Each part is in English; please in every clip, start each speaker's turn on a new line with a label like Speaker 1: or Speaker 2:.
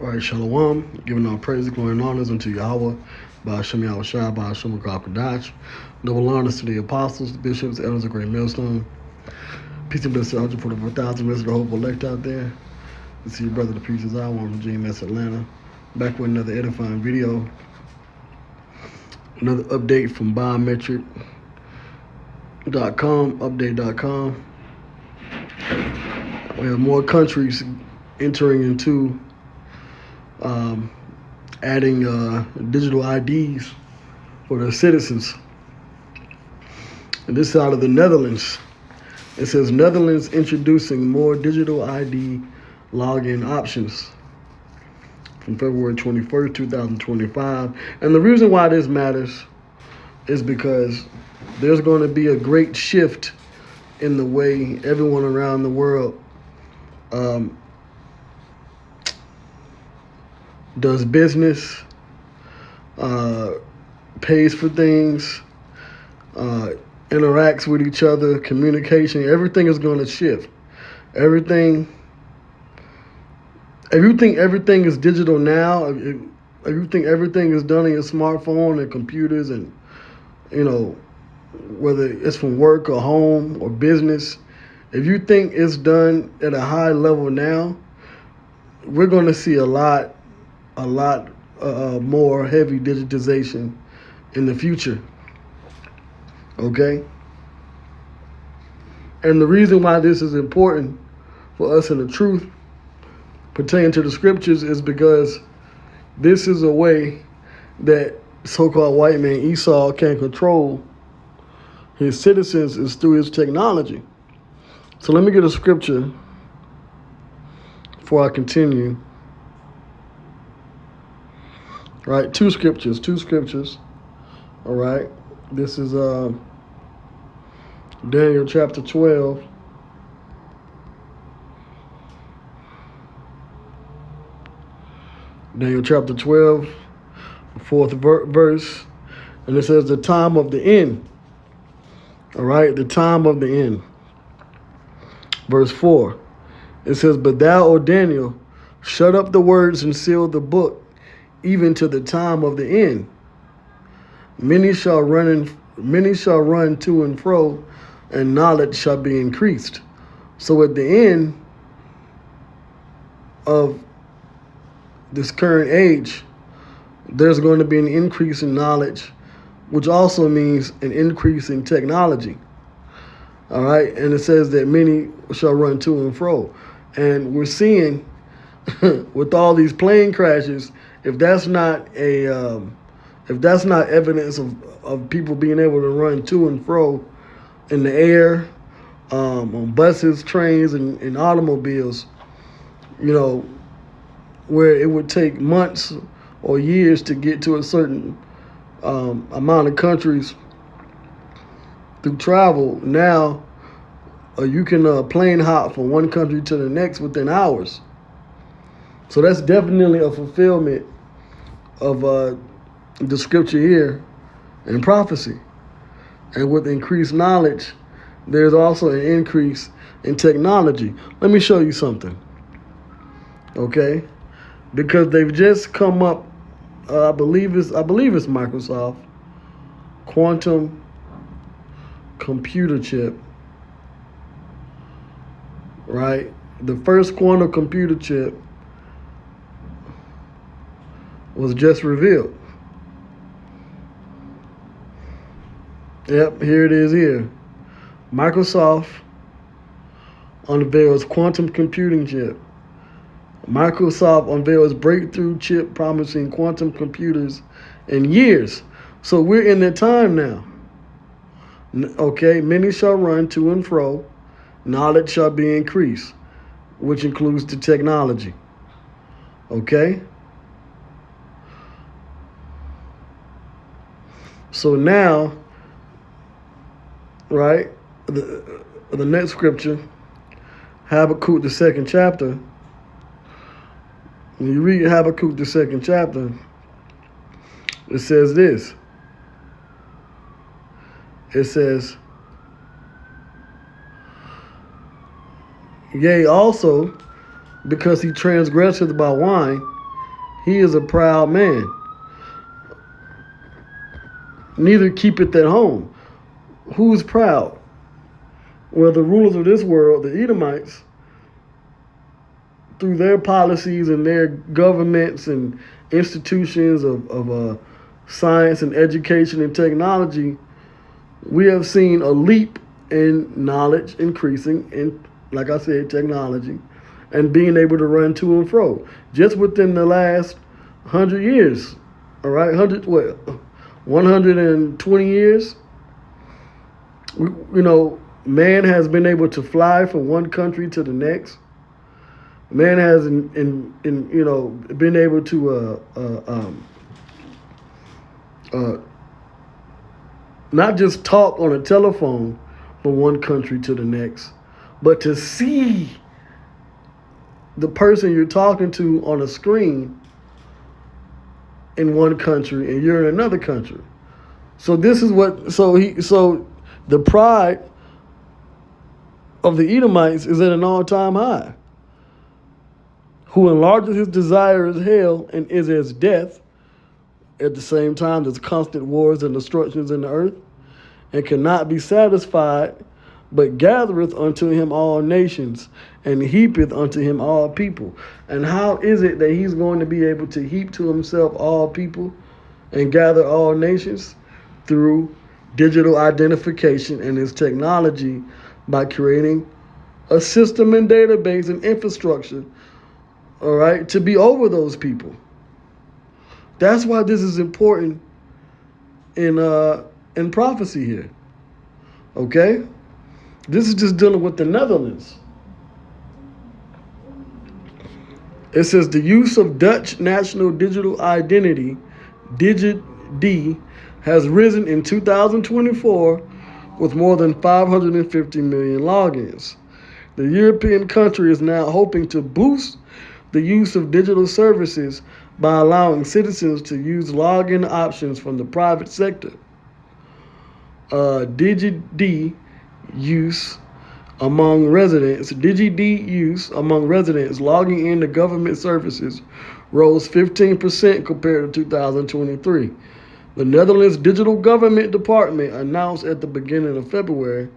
Speaker 1: All right, Shalom, giving all praise, glory, and honors unto Yahweh, by Hashem Yahushua, by Hashem Kadash. Double honors to the apostles, the bishops, the elders of Great Millstone. Peace and blessings for the 1,000 rest of the hopeful elect out there. This is your brother, the preacher's hour, from GMS Atlanta. Back with another edifying video. Another update from biometric.com, update.com. We have more countries entering into adding digital IDs for their citizens. And this is out of the Netherlands. It says Netherlands introducing more digital ID login options from February 21st, 2025. And the reason why this matters is because there's going to be a great shift in the way everyone around the world does business, pays for things, interacts with each other, communication. Everything is going to shift. Everything is digital now. You think everything is done on your smartphone and computers, and whether it's from work or home or business. If you think it's done at a high level now, we're going to see a lot more heavy digitization in the future. Okay? And the reason why this is important for us in the truth pertaining to the scriptures is because this is a way that so-called white man Esau can control his citizens is through his technology. So let me get a scripture before I continue. All right, two scriptures. All right, this is Daniel chapter 12. Daniel chapter 12, fourth verse, and it says the time of the end. All right, the time of the end. Verse 4, it says, "But thou, O Daniel, shut up the words and seal the book, even to the time of the end. Many shall run to and fro, and knowledge shall be increased." So at the end of this current age, there's going to be an increase in knowledge, which also means an increase in technology. All right, and it says that many shall run to and fro, and we're seeing with all these plane crashes, if that's not evidence of people being able to run to and fro in the air, on buses, trains, and automobiles, where it would take months or years to get to a certain amount of countries through travel, now you can plane hop from one country to the next within hours. So that's definitely a fulfillment of the scripture here and prophecy. And with increased knowledge, there's also an increase in technology. Let me show you something, okay? Because they've just come up, I believe it's Microsoft, quantum computer chip, right? The first quantum computer chip was just revealed. Yep, here it is here. Microsoft unveils quantum computing chip. Microsoft unveils breakthrough chip promising quantum computers in years. So we're in that time now. Okay, many shall run to and fro, knowledge shall be increased, which includes the technology. Okay? So now, right, the next scripture, Habakkuk, the second chapter. When you read Habakkuk, the second chapter, it says this. It says, "Yea, also, because he transgresseth by wine, He is a proud man. Neither keepeth at home. Who is proud? Well, the rulers of this world, the Edomites, through their policies and their governments and institutions of science and education and technology, we have seen a leap in knowledge increasing in, like I said, technology and being able to run to and fro. Just within the last 100 years, all right, 120 years, man has been able to fly from one country to the next. Man has, been able to not just talk on a telephone from one country to the next, but to see the person you're talking to on a screen in one country and you're in another country. So this is what. So the pride of the Edomites is at an all-time high. Who enlarges his desire is hell and is as death. At the same time, there's constant wars and destructions in the earth, and cannot be satisfied, but gathereth unto him all nations, and heapeth unto him all people. And how is it that he's going to be able to heap to himself all people and gather all nations? Through digital identification and his technology, by creating a system and database and infrastructure, all right, to be over those people. That's why this is important in prophecy here. Okay? This is just dealing with the Netherlands. It says the use of Dutch national digital identity, DigiD, has risen in 2024 with more than 550 million logins. The European country is now hoping to boost the use of digital services by allowing citizens to use login options from the private sector. DigiD use among residents logging into government services rose 15% compared to 2023. The Netherlands Digital Government Department announced at the beginning of February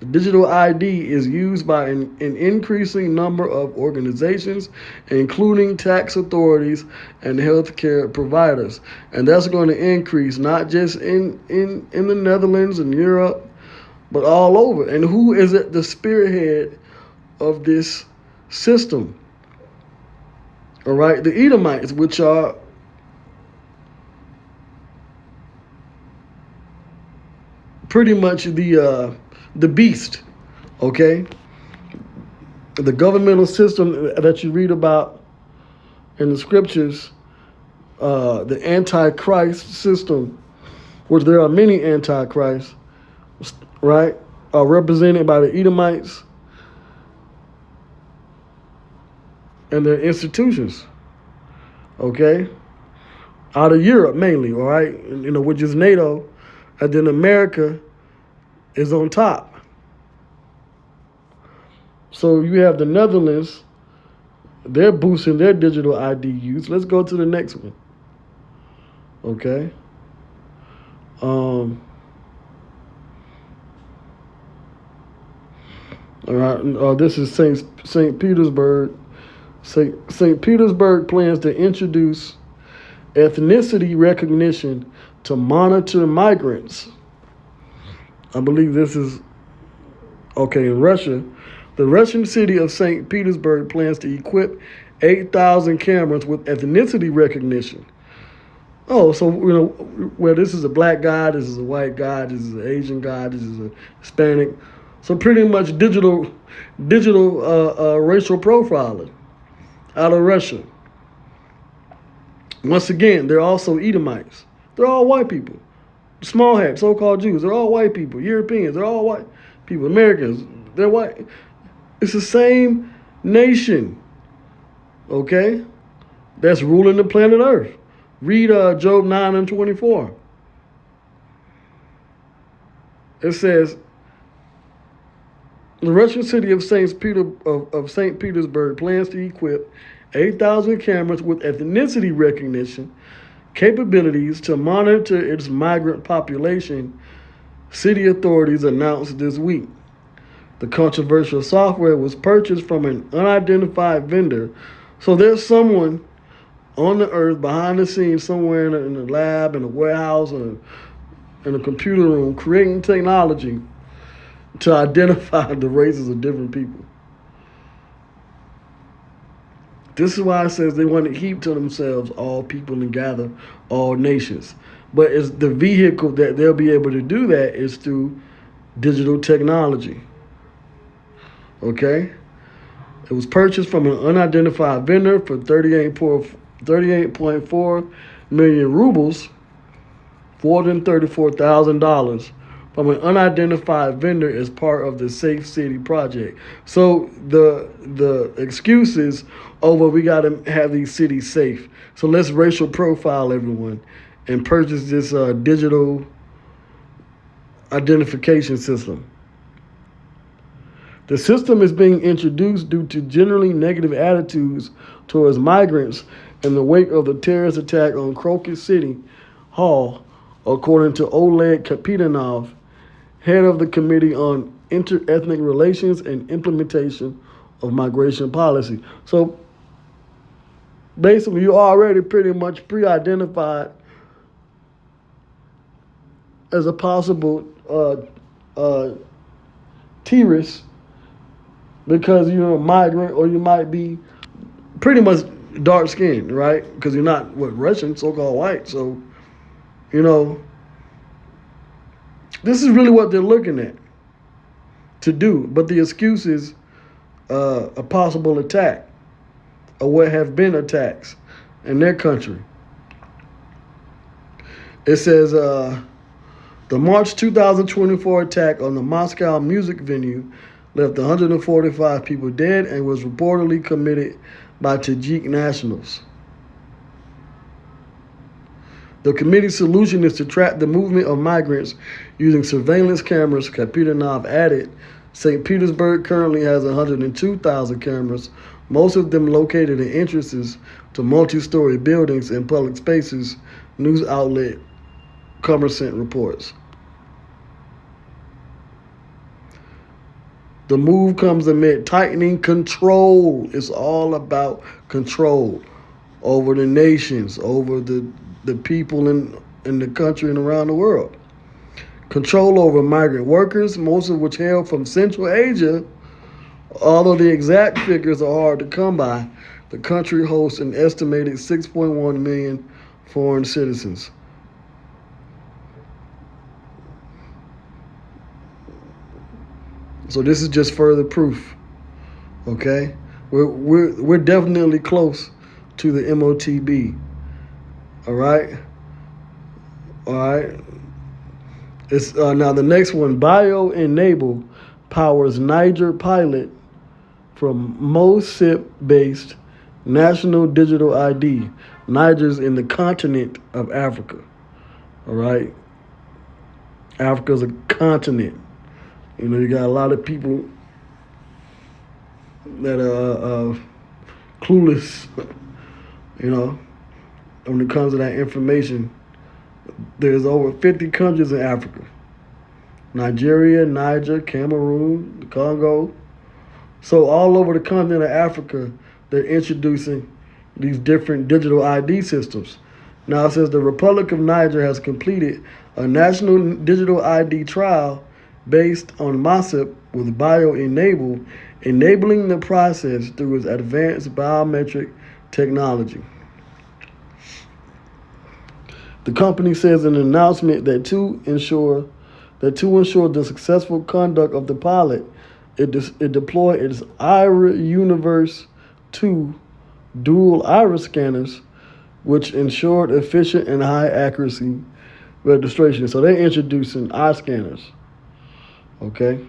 Speaker 1: the digital ID is used by an increasing number of organizations, including tax authorities and healthcare providers. And that's going to increase not just in the Netherlands and Europe, but all over. And who is at the spearhead of this system? All right, the Edomites, which are pretty much the beast, okay? The governmental system that you read about in the scriptures, the Antichrist system, which there are many Antichrists, right, are represented by the Edomites and their institutions, okay? Out of Europe mainly, all right? Which is NATO, and then America is on top. So you have the Netherlands, they're boosting their digital ID use. Let's go to the next one. Okay. All right. This is St. Petersburg. St. Petersburg plans to introduce ethnicity recognition to monitor migrants. I believe this is, okay, in Russia. The Russian city of St. Petersburg plans to equip 8,000 cameras with ethnicity recognition. Oh, so, well, this is a black guy, this is a white guy, this is an Asian guy, this is a Hispanic. So pretty much digital racial profiling out of Russia. Once again, they're also Edomites. They're all white people. Small hats, so-called Jews, they're all white people. Europeans, they're all white people. Americans, they're white. It's the same nation, okay, that's ruling the planet Earth. Read Job 9:24. It says, the Russian city of St. Petersburg plans to equip 8,000 cameras with ethnicity recognition capabilities to monitor its migrant population, city authorities announced this week. The controversial software was purchased from an unidentified vendor. So there's someone on the earth behind the scenes somewhere in a lab, in a warehouse, or in a computer room creating technology to identify the races of different people. This is why it says they want to keep to themselves all people and gather all nations. But it's the vehicle that they'll be able to do that is through digital technology. Okay? It was purchased from an unidentified vendor for 38.4 million rubles, $434,000 from an unidentified vendor as part of the Safe City project. So the excuse is, oh, well, we got to have these cities safe. So let's racial profile everyone and purchase this digital identification system. The system is being introduced due to generally negative attitudes towards migrants in the wake of the terrorist attack on Crocus City Hall, according to Oleg Kapitanov, head of the Committee on Inter-Ethnic Relations and Implementation of Migration Policy. So basically, you're already pretty much pre-identified as a possible terrorist because you're a migrant or you might be pretty much dark-skinned, right? Because you're not, Russian, so-called white. So, this is really what they're looking at to do. But the excuse is a possible attack or what have been attacks in their country. It says the March 2024 attack on the Moscow music venue left 145 people dead and was reportedly committed by Tajik nationals. The committee's solution is to track the movement of migrants using surveillance cameras, Kapitanov added. St. Petersburg currently has 102,000 cameras, most of them located in entrances to multi-story buildings and public spaces, news outlet Kommersant reports. The move comes amid tightening control. It's all about control over the nations, over the people in the country and around the world. Control over migrant workers, most of which hail from Central Asia. Although the exact figures are hard to come by, the country hosts an estimated 6.1 million foreign citizens. So this is just further proof, okay? We're definitely close to the Motb. All right. It's now the next one. Bio-Enable powers Niger pilot from Motb-based National Digital ID. Niger's in the continent of Africa. All right. Africa's a continent. You got a lot of people that are clueless, when it comes to that information. There's over 50 countries in Africa. Nigeria, Niger, Cameroon, the Congo. So all over the continent of Africa, they're introducing these different digital ID systems. Now it says the Republic of Niger has completed a national digital ID trial based on Motb with Bio-Enable, enabling the process through its advanced biometric technology. The company says in an announcement that to ensure the successful conduct of the pilot, it deployed its Ira Universe 2 dual iris scanners, which ensured efficient and high accuracy registration. So they're introducing eye scanners. Okay?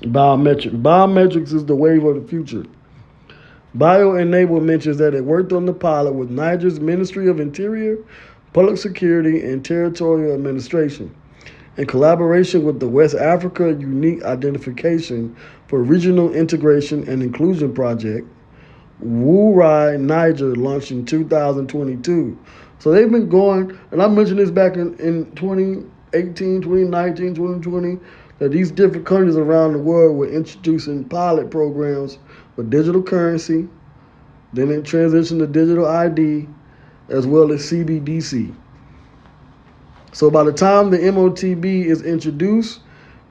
Speaker 1: Biometrics is the wave of the future. Bio-Enable mentions that it worked on the pilot with Niger's Ministry of Interior, Public Security, and Territorial Administration, in collaboration with the West Africa Unique Identification for Regional Integration and Inclusion Project, Wurai, Niger, launched in 2022. So they've been going, and I mentioned this back in 2018, 2019, 2020, that these different countries around the world were introducing pilot programs for digital currency, then it transitioned to digital ID, as well as CBDC. So by the time the MOTB is introduced,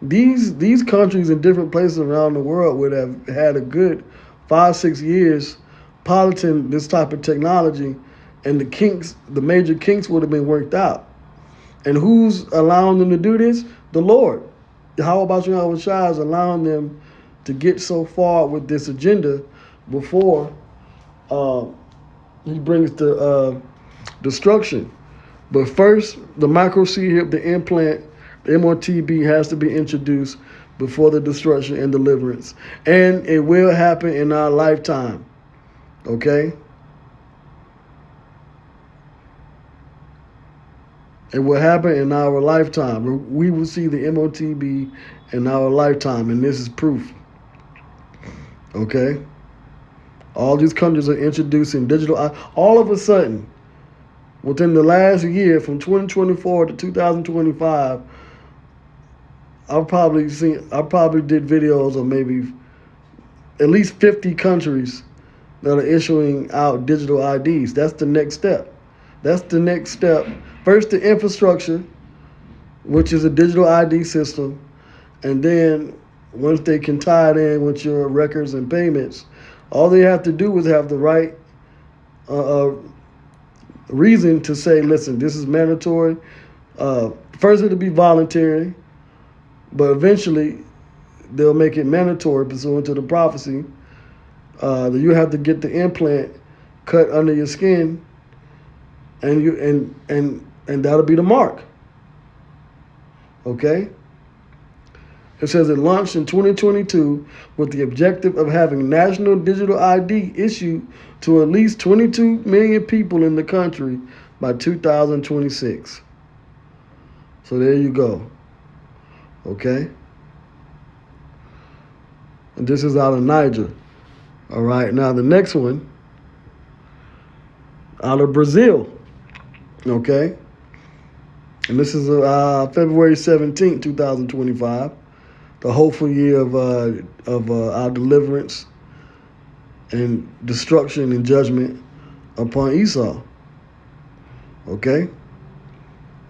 Speaker 1: these countries in different places around the world would have had a good 5-6 years piloting this type of technology, and the major kinks would have been worked out. And who's allowing them to do this? The Lord. How about Yahweh Shai is allowing them to get so far with this agenda before he brings the destruction. But first, the microchip, the implant, the MOTB has to be introduced before the destruction and deliverance. And it will happen in our lifetime. Okay? It will happen in our lifetime. We will see the MOTB in our lifetime, and this is proof. Okay? All these countries are introducing digital. All of a sudden, within the last year, from 2024 to 2025, I probably did videos of maybe at least 50 countries that are issuing out digital IDs. That's the next step. First, the infrastructure, which is a digital ID system, and then once they can tie it in with your records and payments, all they have to do is have the right reason to say, listen, this is mandatory. First, it'll be voluntary, but eventually they'll make it mandatory pursuant to the prophecy that you have to get the implant cut under your skin, and that'll be the mark. Okay? It says it launched in 2022 with the objective of having national digital ID issued to at least 22 million people in the country by 2026. So there you go. Okay? And this is out of Niger. All right, now the next one, out of Brazil. Okay? And this is February 17th, 2025. The hopeful year of our deliverance and destruction and judgment upon Esau. Okay?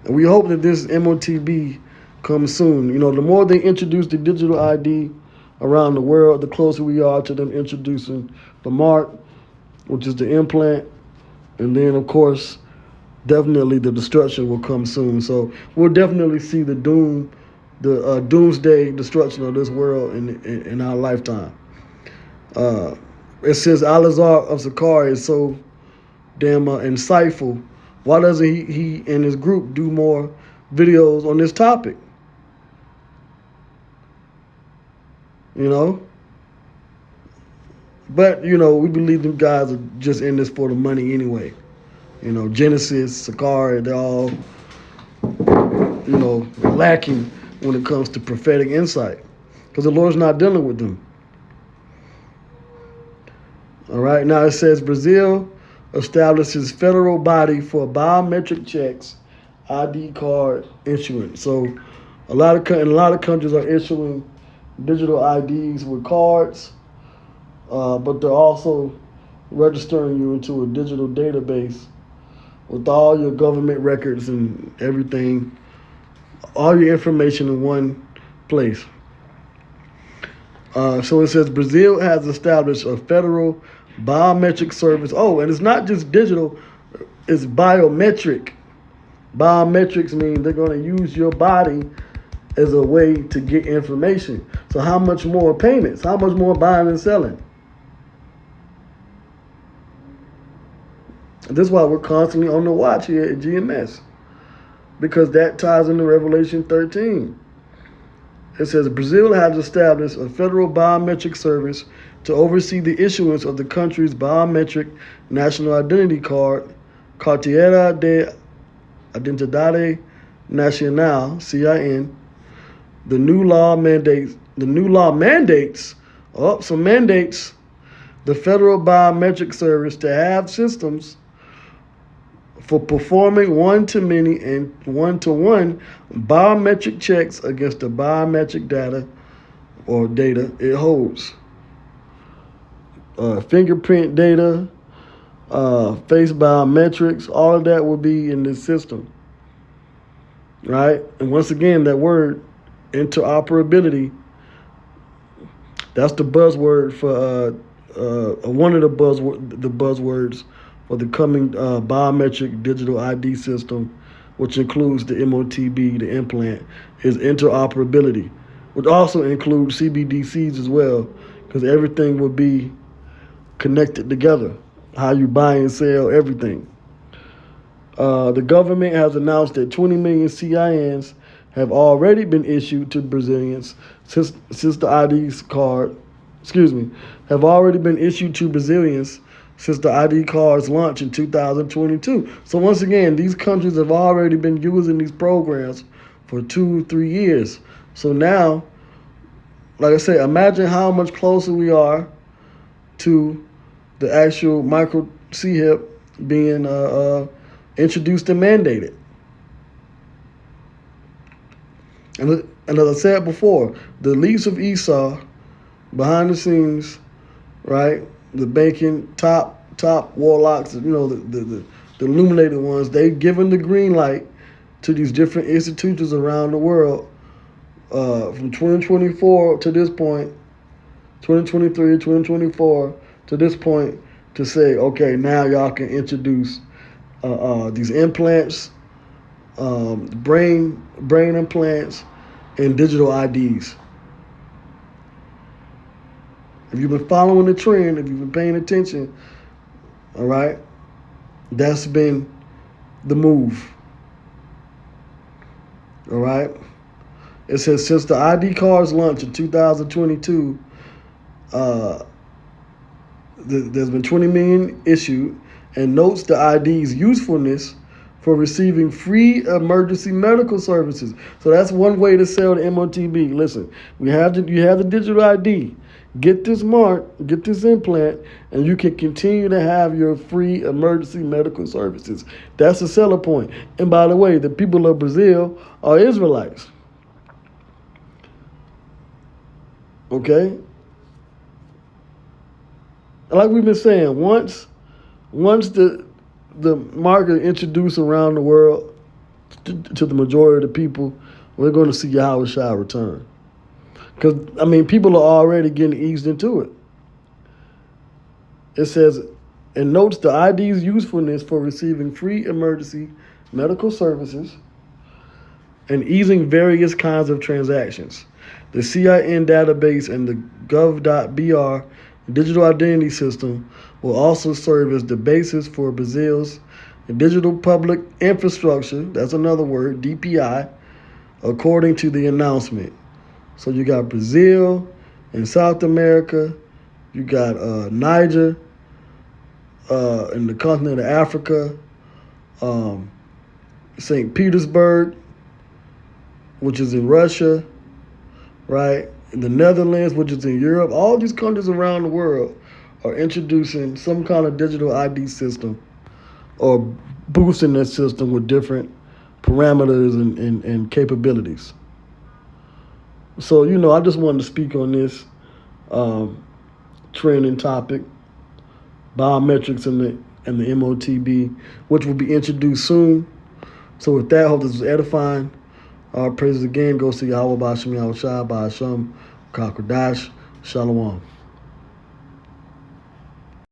Speaker 1: And we hope that this MOTB comes soon. You know, the more they introduce the digital ID around the world, the closer we are to them introducing the mark, which is the implant. And then, of course, definitely the destruction will come soon. So we'll definitely see the doomsday destruction of this world in our lifetime. It says Al-Azhar of Sakar is so damn insightful. Why doesn't he and his group do more videos on this topic? You know? But, you know, we believe them guys are just in this for the money anyway. You know, Genesis, Sakar, they're all, you know, lacking when it comes to prophetic insight, because the Lord's not dealing with them. All right, now it says Brazil establishes federal body for biometric checks, ID card issuance. So a lot of countries are issuing digital IDs with cards, but they're also registering you into a digital database with all your government records and everything, all your information in one place. So it says Brazil has established a federal biometric service. Oh, and it's not just digital, it's biometric. Biometrics mean they're going to use your body as a way to get information. So how much more payments? How much more buying and selling? This is why we're constantly on the watch here at GMS, because that ties into Revelation 13. It says Brazil has established a federal biometric service to oversee the issuance of the country's biometric national identity card, Carteira de Identidade Nacional, CIN. The new law mandates the Federal Biometric Service to have systems for performing one-to-many and one-to-one biometric checks against the biometric data it holds. Fingerprint data, face biometrics, all of that will be in this system, right? And once again, that word, interoperability, that's the buzzword for one of the buzzwords for the coming biometric digital ID system, which includes the Motb, the implant, is interoperability, which also includes CBDCs as well, because everything will be connected together. How you buy and sell everything. The government has announced that 20 million CINs have already been issued to Brazilians since the ID's card, have already been issued to Brazilians since the ID cards launched in 2022. So once again, these countries have already been using these programs for 2-3 years. So now, like I said, imagine how much closer we are to the actual micro CHIP being introduced and mandated. And as I said before, the leads of Esau, behind the scenes, right? The banking top warlocks, the illuminated ones, they've given the green light to these different institutions around the world from 2024 to this point, 2023, 2024 to this point, to say, okay, now y'all can introduce these implants, brain implants, and digital IDs. If you've been following the trend, if you've been paying attention, all right, that's been the move. All right. It says since the ID cards launched in 2022, there's been 20 million issued, and notes the ID's usefulness for receiving free emergency medical services. So that's one way to sell the Motb. Listen, you have the digital ID. Get this mark, get this implant, and you can continue to have your free emergency medical services. That's the seller point. And by the way, the people of Brazil are Israelites. Okay? Like we've been saying, once the market introduced around the world to the majority of the people, we're going to see Yahweh Shai return. Because, people are already getting eased into it. It says, and notes the ID's usefulness for receiving free emergency medical services and easing various kinds of transactions. The CIN database and the gov.br digital identity system will also serve as the basis for Brazil's digital public infrastructure, that's another word, DPI, according to the announcement. So you got Brazil in South America, you got Niger in the continent of Africa, St. Petersburg, which is in Russia, right? In the Netherlands, which is in Europe. All these countries around the world are introducing some kind of digital ID system or boosting that system with different parameters and capabilities. So, I just wanted to speak on this trending topic, biometrics and the Motb, which will be introduced soon. So with that, I hope this was edifying. Our praises again goes to Yahweh Ba'Shem Yahweh Shai Ba'Shem Kakodash. Shalom.